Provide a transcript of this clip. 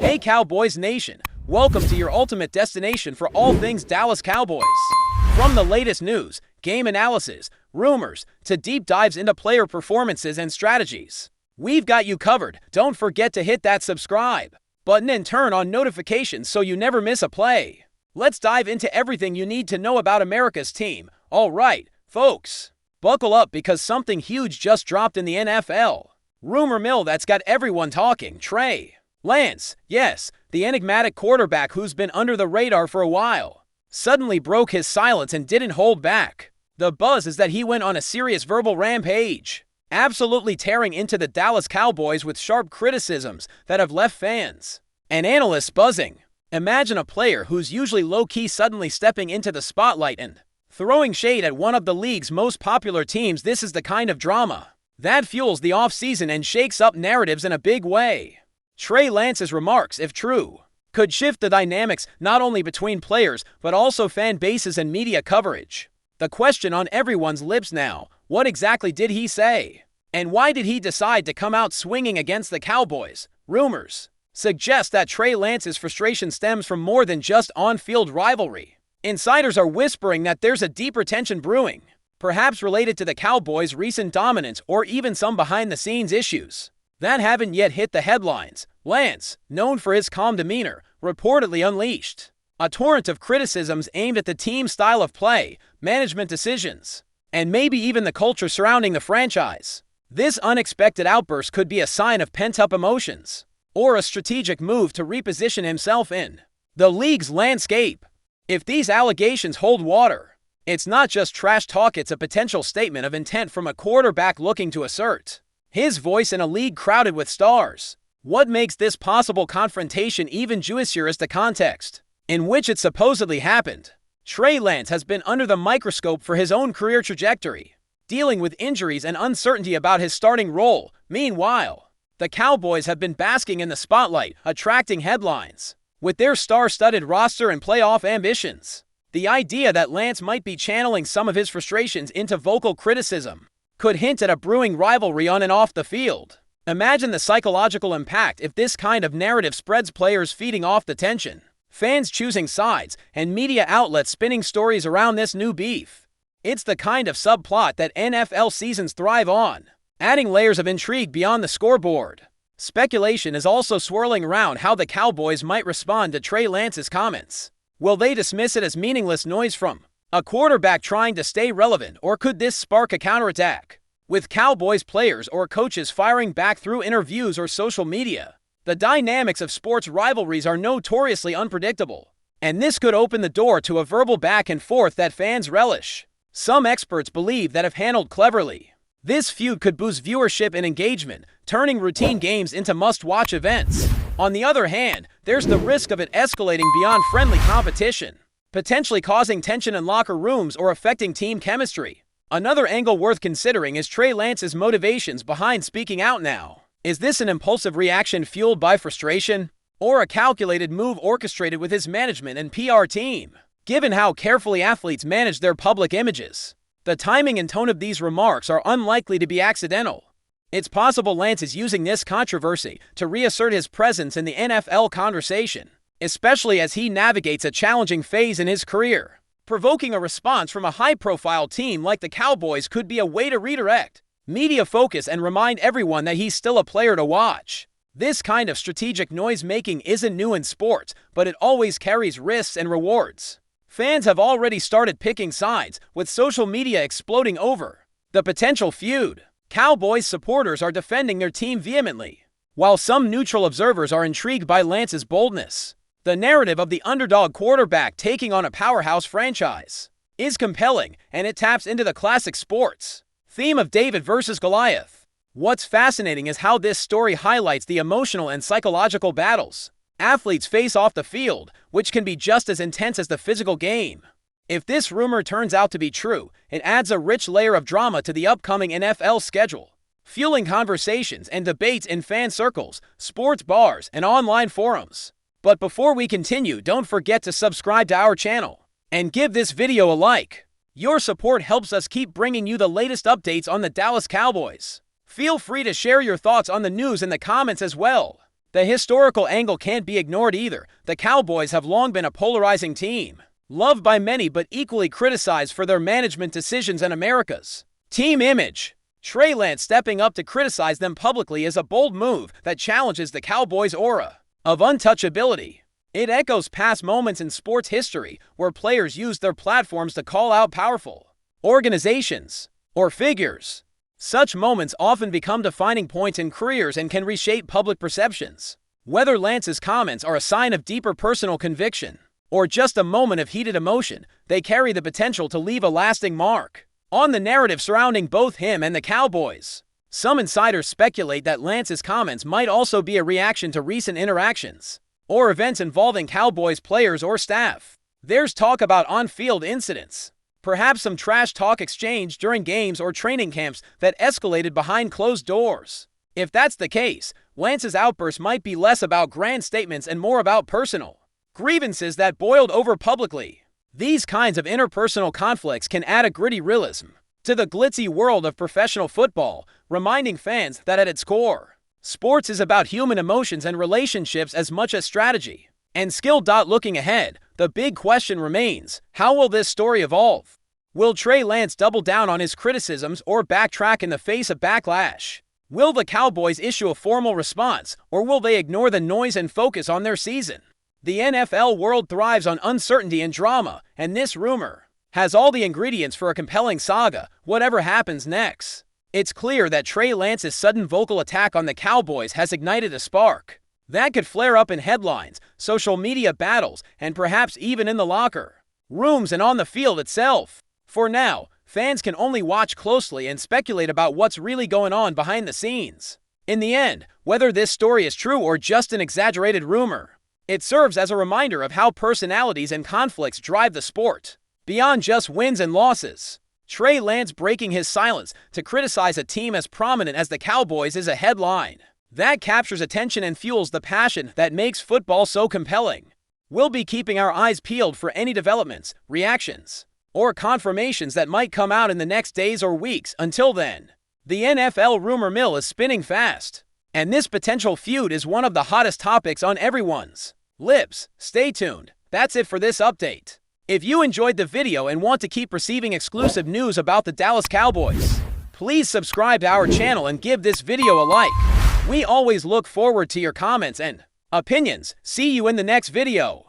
Hey Cowboys Nation, welcome to your ultimate destination for all things Dallas Cowboys. From the latest news, game analysis, rumors, to deep dives into player performances and strategies, we've got you covered. Don't forget to hit that subscribe button and turn on notifications so you never miss a play. Let's dive into everything you need to know about America's team. All right, folks, buckle up because something huge just dropped in the NFL. Rumor mill that's got everyone talking. Trey Lance, yes, the enigmatic quarterback who's been under the radar for a while, suddenly broke his silence and didn't hold back. The buzz is that he went on a serious verbal rampage, absolutely tearing into the Dallas Cowboys with sharp criticisms that have left fans and analysts buzzing. Imagine a player who's usually low-key suddenly stepping into the spotlight and throwing shade at one of the league's most popular teams. This is the kind of drama that fuels the offseason and shakes up narratives in a big way. Trey Lance's remarks, if true, could shift the dynamics not only between players but also fan bases and media coverage. The question on everyone's lips now, what exactly did he say? And why did he decide to come out swinging against the Cowboys? Rumors suggest that Trey Lance's frustration stems from more than just on-field rivalry. Insiders are whispering that there's a deeper tension brewing, perhaps related to the Cowboys' recent dominance or even some behind-the-scenes issues that haven't yet hit the headlines. Lance, known for his calm demeanor, reportedly unleashed a torrent of criticisms aimed at the team's style of play, management decisions, and maybe even the culture surrounding the franchise. This unexpected outburst could be a sign of pent-up emotions or a strategic move to reposition himself in the league's landscape. If these allegations hold water, it's not just trash talk, it's a potential statement of intent from a quarterback looking to assert his voice in a league crowded with stars. What makes this possible confrontation even juicier is the context in which it supposedly happened. Trey Lance has been under the microscope for his own career trajectory, dealing with injuries and uncertainty about his starting role. Meanwhile, the Cowboys have been basking in the spotlight, attracting headlines with their star-studded roster and playoff ambitions. The idea that Lance might be channeling some of his frustrations into vocal criticism could hint at a brewing rivalry on and off the field. Imagine the psychological impact if this kind of narrative spreads, players feeding off the tension, fans choosing sides, and media outlets spinning stories around this new beef. It's the kind of subplot that NFL seasons thrive on, adding layers of intrigue beyond the scoreboard. Speculation is also swirling around how the Cowboys might respond to Trey Lance's comments. Will they dismiss it as meaningless noise from a quarterback trying to stay relevant, or could this spark a counterattack, with Cowboys players or coaches firing back through interviews or social media? The dynamics of sports rivalries are notoriously unpredictable, and this could open the door to a verbal back and forth that fans relish. Some experts believe that if handled cleverly, this feud could boost viewership and engagement, turning routine games into must-watch events. On the other hand, there's the risk of it escalating beyond friendly competition, potentially causing tension in locker rooms or affecting team chemistry. Another angle worth considering is Trey Lance's motivations behind speaking out now. Is this an impulsive reaction fueled by frustration, or a calculated move orchestrated with his management and PR team? Given how carefully athletes manage their public images, the timing and tone of these remarks are unlikely to be accidental. It's possible Lance is using this controversy to reassert his presence in the NFL conversation, especially as he navigates a challenging phase in his career. Provoking a response from a high-profile team like the Cowboys could be a way to redirect media focus and remind everyone that he's still a player to watch. This kind of strategic noise-making isn't new in sports, but it always carries risks and rewards. Fans have already started picking sides, with social media exploding over the potential feud. Cowboys supporters are defending their team vehemently, while some neutral observers are intrigued by Lance's boldness. The narrative of the underdog quarterback taking on a powerhouse franchise is compelling, and it taps into the classic sports theme of David versus Goliath. What's fascinating is how this story highlights the emotional and psychological battles athletes face off the field, which can be just as intense as the physical game. If this rumor turns out to be true, it adds a rich layer of drama to the upcoming NFL schedule, fueling conversations and debates in fan circles, sports bars, and online forums. But before we continue, don't forget to subscribe to our channel and give this video a like. Your support helps us keep bringing you the latest updates on the Dallas Cowboys. Feel free to share your thoughts on the news in the comments as well. The historical angle can't be ignored either. The Cowboys have long been a polarizing team, loved by many but equally criticized for their management decisions and America's team image. Trey Lance stepping up to criticize them publicly is a bold move that challenges the Cowboys' aura of untouchability. It echoes past moments in sports history where players used their platforms to call out powerful organizations or figures. Such moments often become defining points in careers and can reshape public perceptions. Whether Lance's comments are a sign of deeper personal conviction or just a moment of heated emotion, they carry the potential to leave a lasting mark on the narrative surrounding both him and the Cowboys. Some insiders speculate that Lance's comments might also be a reaction to recent interactions or events involving Cowboys players or staff. There's talk about on-field incidents, perhaps some trash talk exchanged during games or training camps that escalated behind closed doors. If that's the case, Lance's outburst might be less about grand statements and more about personal grievances that boiled over publicly. These kinds of interpersonal conflicts can add a gritty realism to the glitzy world of professional football, reminding fans that at its core, sports is about human emotions and relationships as much as strategy and skill. Looking ahead, the big question remains: how will this story evolve? Will Trey Lance double down on his criticisms or backtrack in the face of backlash? Will the Cowboys issue a formal response, or will they ignore the noise and focus on their season? The NFL world thrives on uncertainty and drama, and this rumor has all the ingredients for a compelling saga, whatever happens next. It's clear that Trey Lance's sudden vocal attack on the Cowboys has ignited a spark that could flare up in headlines, social media battles, and perhaps even in the locker rooms and on the field itself. For now, fans can only watch closely and speculate about what's really going on behind the scenes. In the end, whether this story is true or just an exaggerated rumor, it serves as a reminder of how personalities and conflicts drive the sport beyond just wins and losses. Trey Lance breaking his silence to criticize a team as prominent as the Cowboys is a headline that captures attention and fuels the passion that makes football so compelling. We'll be keeping our eyes peeled for any developments, reactions, or confirmations that might come out in the next days or weeks. Until then, the NFL rumor mill is spinning fast, and this potential feud is one of the hottest topics on everyone's lips. Stay tuned. That's it for this update. If you enjoyed the video and want to keep receiving exclusive news about the Dallas Cowboys, please subscribe to our channel and give this video a like. We always look forward to your comments and opinions. See you in the next video.